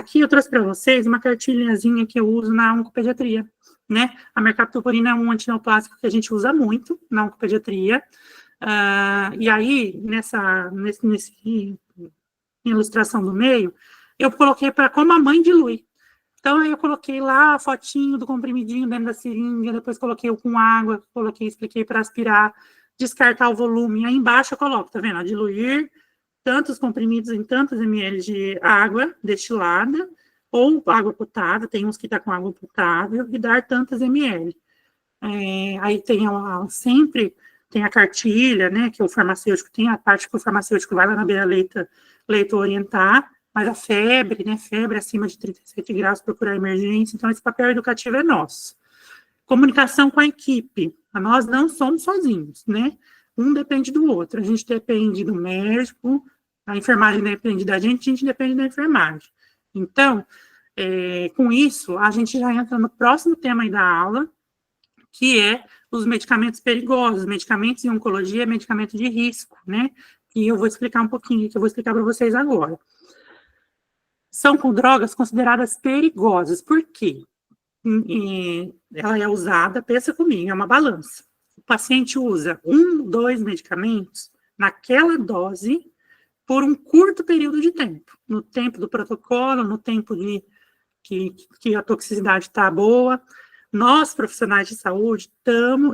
Aqui eu trouxe para vocês uma cartilhazinha que eu uso na oncopediatria, né? A mercaptopurina é um antineoplásico que a gente usa muito na oncopediatria. E aí, nessa ilustração do meio, eu coloquei para como a mãe dilui. Então, aí eu coloquei lá a fotinho do comprimidinho dentro da seringa, depois coloquei com água, expliquei para aspirar, descartar o volume. Aí embaixo eu coloco, tá vendo? A diluir tantos comprimidos em tantos ml de água destilada, ou água potável, tem uns que tá com água potável, e dar tantos ml. Aí tem sempre tem a cartilha, né, que o farmacêutico tem a parte que o farmacêutico vai lá na beira-leito orientar, mas a febre, né, febre acima de 37 graus, procurar emergência, então esse papel educativo é nosso. Comunicação com a equipe, nós não somos sozinhos, né, um depende do outro, a gente depende do médico, a enfermagem depende da gente, a gente depende da enfermagem. Então, com isso, a gente já entra no próximo tema aí da aula, que é os medicamentos perigosos, medicamentos em oncologia, medicamento de risco, né? E eu vou explicar um pouquinho, que eu vou explicar para vocês agora. São com drogas consideradas perigosas, por quê? Ela é usada, pensa comigo, é uma balança. O paciente usa 2 medicamentos naquela dose por um curto período de tempo, no tempo do protocolo, no tempo de que a toxicidade está boa. Nós, profissionais de saúde,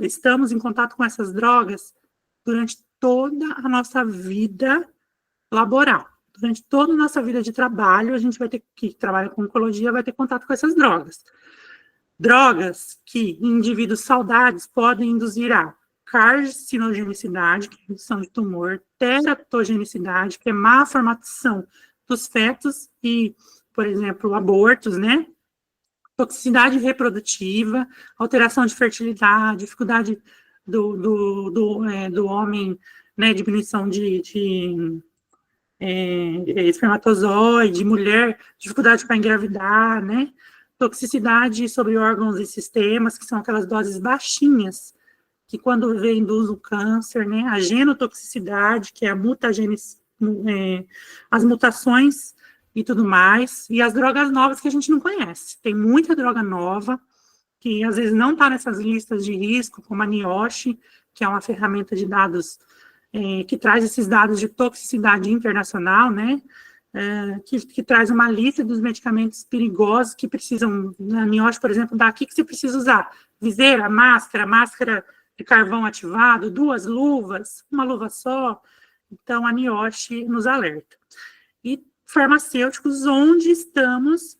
estamos em contato com essas drogas durante toda a nossa vida laboral. Durante toda a nossa vida de trabalho, a gente vai ter que trabalhar com oncologia, vai ter contato com essas drogas. Drogas que em indivíduos saudáveis podem induzir a carcinogenicidade, que é indução de tumor, teratogenicidade, que é má formação dos fetos e, por exemplo, abortos, né? Toxicidade reprodutiva, alteração de fertilidade, dificuldade do homem, né, diminuição de espermatozoide, mulher, dificuldade para engravidar, né, toxicidade sobre órgãos e sistemas, que são aquelas doses baixinhas, que quando vem induz o câncer, né, a genotoxicidade, que é a as mutações e tudo mais, e as drogas novas que a gente não conhece. Tem muita droga nova, que às vezes não está nessas listas de risco, como a NIOSH, que é uma ferramenta de dados que traz esses dados de toxicidade internacional, né, que traz uma lista dos medicamentos perigosos que precisam, na NIOSH, por exemplo, daqui que você precisa usar viseira, máscara de carvão ativado, 2 luvas, uma luva só. Então, a NIOSH nos alerta. E farmacêuticos onde estamos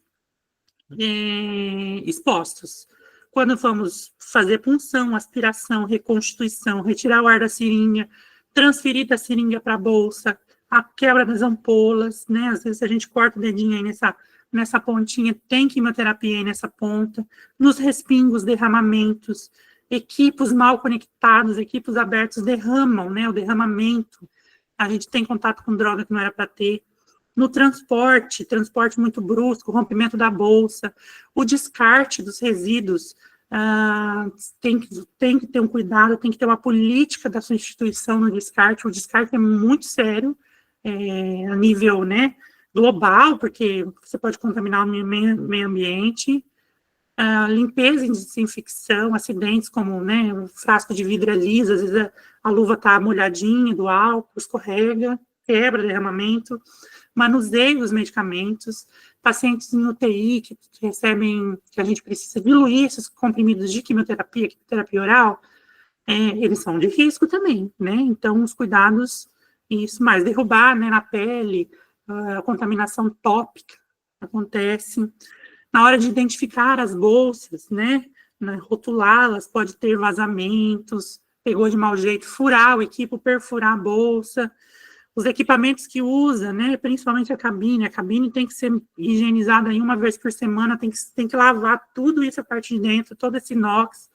expostos. Quando vamos fazer punção, aspiração, reconstituição, retirar o ar da seringa, transferir da seringa para a bolsa, a quebra das ampolas, né? Às vezes a gente corta o dedinho aí nessa pontinha, tem quimioterapia aí nessa ponta, nos respingos, derramamentos, equipos mal conectados, equipos abertos derramam, né? O derramamento, a gente tem contato com droga que não era para ter. No transporte muito brusco, rompimento da bolsa, o descarte dos resíduos, tem que ter um cuidado, tem que ter uma política da sua instituição no descarte. O descarte é muito sério, a nível, né, global, porque você pode contaminar o meio ambiente. Limpeza e desinfecção, acidentes como, né, o frasco de vidro é liso, às vezes a luva está molhadinha do álcool, escorrega, quebra, derramamento. Manuseio dos medicamentos, pacientes em UTI que recebem, que a gente precisa diluir esses comprimidos de quimioterapia oral, eles são de risco também, né? Então, os cuidados, isso mais, derrubar, né, na pele, a contaminação tópica acontece. Na hora de identificar as bolsas, né, rotulá-las, pode ter vazamentos, pegou de mau jeito, furar o equipo, perfurar a bolsa. Os equipamentos que usa, né, principalmente a cabine tem que ser higienizada aí 1 vez por semana, tem que lavar tudo isso a parte de dentro, todo esse inox,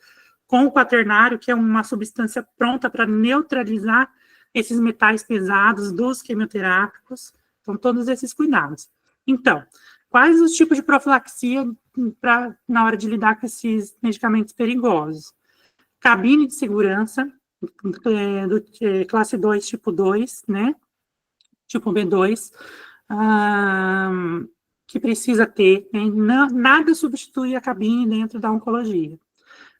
com o quaternário, que é uma substância pronta para neutralizar esses metais pesados dos quimioterápicos, então todos esses cuidados. Então, quais os tipos de profilaxia na hora de lidar com esses medicamentos perigosos? Cabine de segurança, classe 2, tipo 2, né, tipo B2, que precisa ter, né? Nada substitui a cabine dentro da oncologia.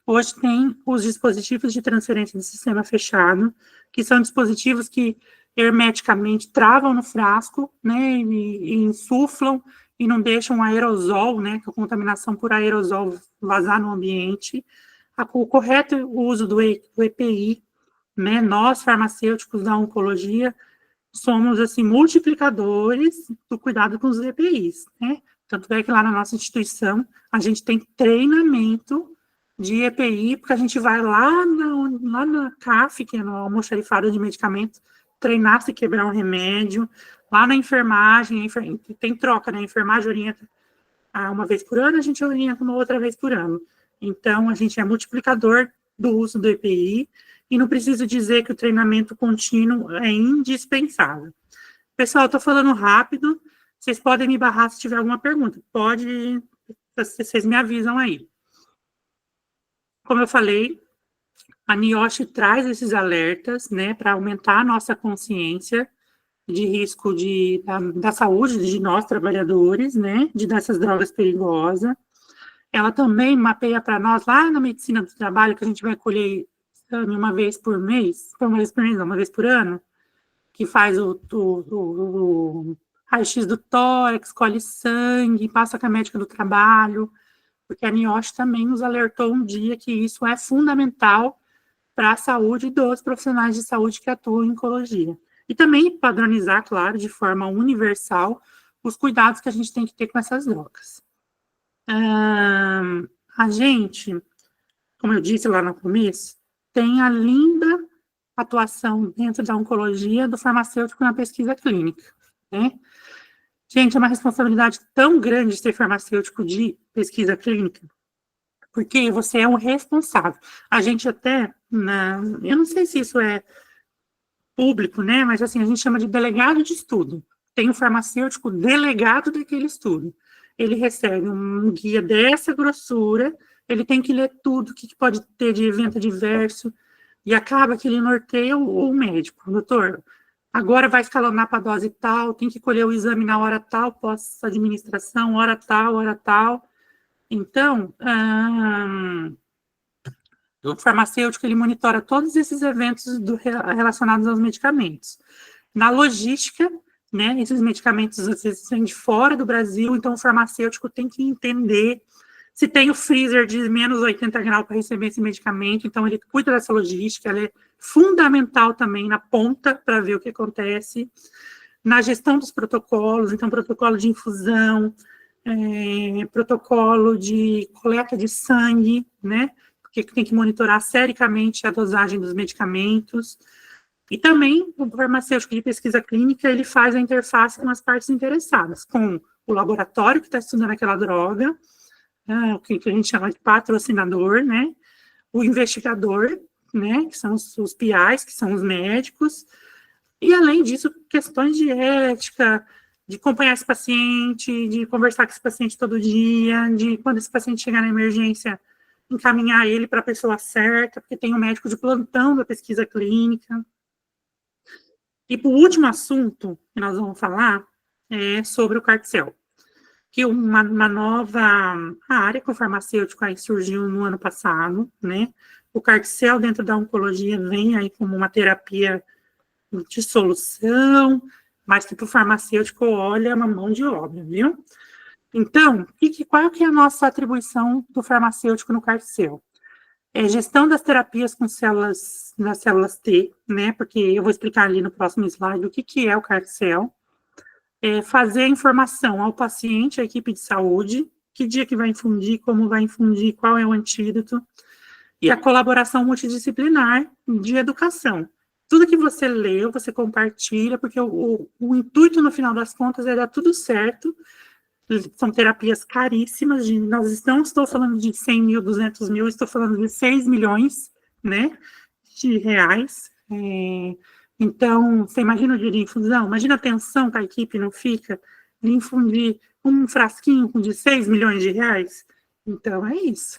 Hoje tem os dispositivos de transferência de sistema fechado, que são dispositivos que hermeticamente travam no frasco, né, e insuflam e não deixam o aerosol, né, a contaminação por aerosol vazar no ambiente. O correto uso do EPI, né, nós farmacêuticos da oncologia somos assim multiplicadores do cuidado com os EPIs, né? Tanto é que lá na nossa instituição a gente tem treinamento de EPI, porque a gente vai lá na CAF, que é no almoxarifado de medicamentos, treinar se quebrar um remédio, lá na enfermagem, tem troca, né? A enfermagem orienta uma vez por ano, a gente orienta uma outra vez por ano. Então, a gente é multiplicador do uso do EPI, e não preciso dizer que o treinamento contínuo é indispensável. Pessoal, estou falando rápido, vocês podem me barrar se tiver alguma pergunta. Pode, vocês me avisam aí. Como eu falei, a NIOSH traz esses alertas, né, para aumentar a nossa consciência de risco da saúde de nós, trabalhadores, né, dessas drogas perigosas. Ela também mapeia para nós, lá na medicina do trabalho, que a gente vai colher exame uma vez por mês, uma vez por ano, que faz o raio-x do tórax, colhe sangue, passa com a médica do trabalho, porque a NIOSH também nos alertou um dia que isso é fundamental para a saúde dos profissionais de saúde que atuam em oncologia. E também padronizar, claro, de forma universal, os cuidados que a gente tem que ter com essas drogas. A gente, como eu disse lá no começo, tem a linda atuação dentro da oncologia do farmacêutico na pesquisa clínica, né? Gente, é uma responsabilidade tão grande ser farmacêutico de pesquisa clínica, porque você é um responsável. A gente até, eu não sei se isso é público, né? Mas assim, a gente chama de delegado de estudo. Tem o farmacêutico delegado daquele estudo. Ele recebe um guia dessa grossura, ele tem que ler tudo, o que pode ter de evento adverso, e acaba que ele norteia o médico. Doutor, agora vai escalonar para a dose tal, tem que colher o exame na hora tal, pós-administração, hora tal, hora tal. Então, o farmacêutico, ele monitora todos esses eventos relacionados aos medicamentos. Na logística, né, esses medicamentos às vezes vêm de fora do Brasil, então o farmacêutico tem que entender se tem o freezer de menos 80 graus para receber esse medicamento, então ele cuida dessa logística, ela é fundamental também na ponta para ver o que acontece. Na gestão dos protocolos, então protocolo de infusão, protocolo de coleta de sangue, né, porque tem que monitorar sericamente a dosagem dos medicamentos. E também o farmacêutico de pesquisa clínica, ele faz a interface com as partes interessadas, com o laboratório que está estudando aquela droga, o que a gente chama de patrocinador, né, o investigador, né, que são os PIs, que são os médicos, e além disso, questões de ética, de acompanhar esse paciente, de conversar com esse paciente todo dia, de quando esse paciente chegar na emergência, encaminhar ele para a pessoa certa, porque tem um médico de plantão da pesquisa clínica. E o último assunto que nós vamos falar é sobre o CARTCEL, que uma nova área que o farmacêutico aí surgiu no ano passado, né? O CARTCEL dentro da oncologia vem aí como uma terapia de solução, mas que para o farmacêutico olha uma mão de obra, viu? Então, qual que é a nossa atribuição do farmacêutico no CARTCEL? É gestão das terapias com células, nas células T, né? Porque eu vou explicar ali no próximo slide o que é o CARTCEL. Fazer a informação ao paciente, à equipe de saúde, que dia que vai infundir, como vai infundir, qual é o antídoto, e a colaboração multidisciplinar de educação. Tudo que você leu, você compartilha, porque o intuito, no final das contas, é dar tudo certo. São terapias caríssimas, não estou falando de 100 mil, 200 mil, estou falando de 6 milhões, né, de reais. Então, você imagina o dia de infusão? Imagina a tensão que a equipe não fica de infundir um frasquinho de 6 milhões de reais? Então, é isso.